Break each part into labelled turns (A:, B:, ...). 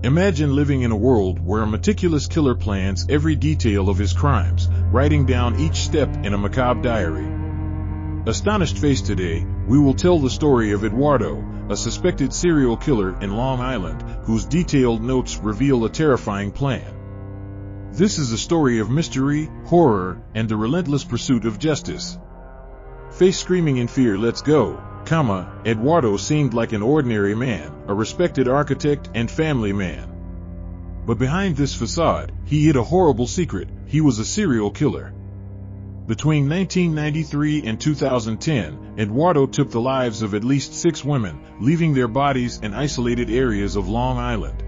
A: Imagine living in a world where a meticulous killer plans every detail of his crimes, writing down each step in a macabre diary. Astonished face today, we will tell the story of Eduardo, a suspected serial killer in Long Island, whose detailed notes reveal a terrifying plan. This is a story of mystery, horror, and the relentless pursuit of justice. Face screaming in fear, let's go, Eduardo seemed like an ordinary man, a respected architect and family man. But behind this facade, he hid a horrible secret. He was a serial killer. Between 1993 and 2010, Eduardo took the lives of at least 6 women, leaving their bodies in isolated areas of Long Island.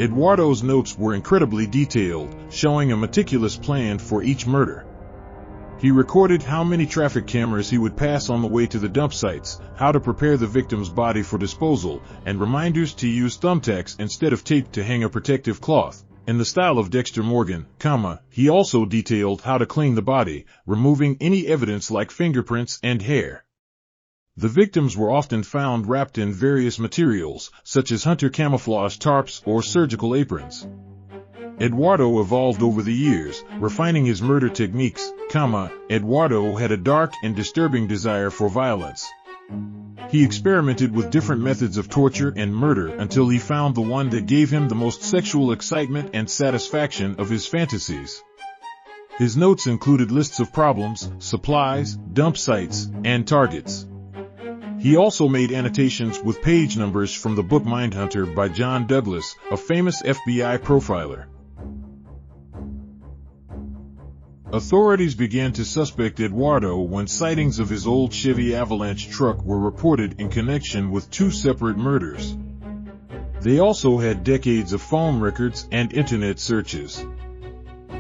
A: Eduardo's notes were incredibly detailed, showing a meticulous plan for each murder. He recorded how many traffic cameras he would pass on the way to the dump sites, how to prepare the victim's body for disposal, and reminders to use thumbtacks instead of tape to hang a protective cloth. In the style of Dexter Morgan, he also detailed how to clean the body, removing any evidence like fingerprints and hair. The victims were often found wrapped in various materials, such as hunter camouflage tarps or surgical aprons. Eduardo evolved over the years, refining his murder techniques, Eduardo had a dark and disturbing desire for violence. He experimented with different methods of torture and murder until he found the one that gave him the most sexual excitement and satisfaction of his fantasies. His notes included lists of problems, supplies, dump sites, and targets. He also made annotations with page numbers from the book Mindhunter by John Douglas, a famous FBI profiler. Authorities began to suspect Eduardo when sightings of his old Chevy Avalanche truck were reported in connection with 2 separate murders. They also had decades of phone records and internet searches.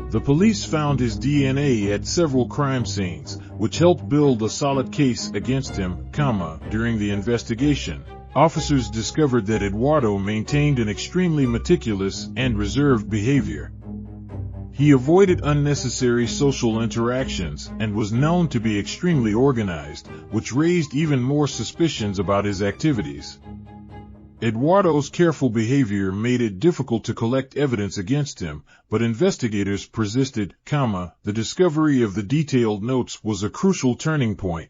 A: The police found his DNA at several crime scenes, which helped build a solid case against him, during the investigation. Officers discovered that Eduardo maintained an extremely meticulous and reserved behavior. He avoided unnecessary social interactions and was known to be extremely organized, which raised even more suspicions about his activities. Eduardo's careful behavior made it difficult to collect evidence against him, but investigators persisted, the discovery of the detailed notes was a crucial turning point.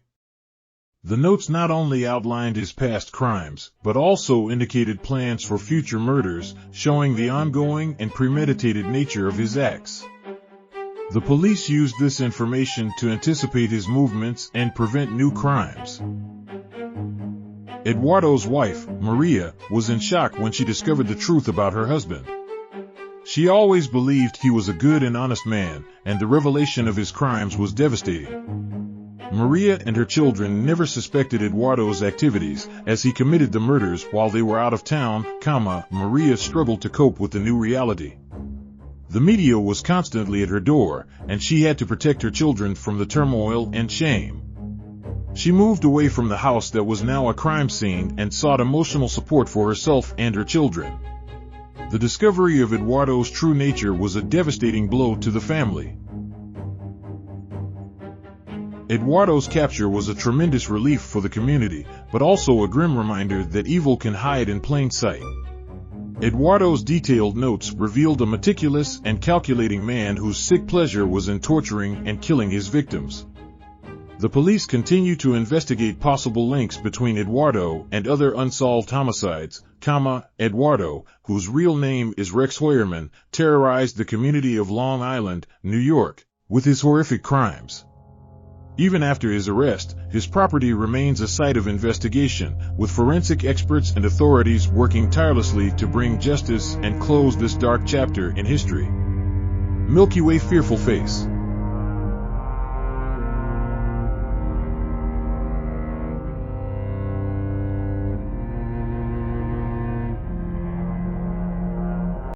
A: The notes not only outlined his past crimes, but also indicated plans for future murders, showing the ongoing and premeditated nature of his acts. The police used this information to anticipate his movements and prevent new crimes. Eduardo's wife, Maria, was in shock when she discovered the truth about her husband. She always believed he was a good and honest man, and the revelation of his crimes was devastating. Maria and her children never suspected Eduardo's activities, as he committed the murders while they were out of town, Maria struggled to cope with the new reality. The media was constantly at her door, and she had to protect her children from the turmoil and shame. She moved away from the house that was now a crime scene and sought emotional support for herself and her children. The discovery of Eduardo's true nature was a devastating blow to the family. Eduardo's capture was a tremendous relief for the community, but also a grim reminder that evil can hide in plain sight. Eduardo's detailed notes revealed a meticulous and calculating man whose sick pleasure was in torturing and killing his victims. The police continue to investigate possible links between Eduardo and other unsolved homicides, Eduardo, whose real name is Rex Hoyerman, terrorized the community of Long Island, New York, with his horrific crimes. Even after his arrest, his property remains a site of investigation, with forensic experts and authorities working tirelessly to bring justice and close this dark chapter in history. Milky Way fearful face.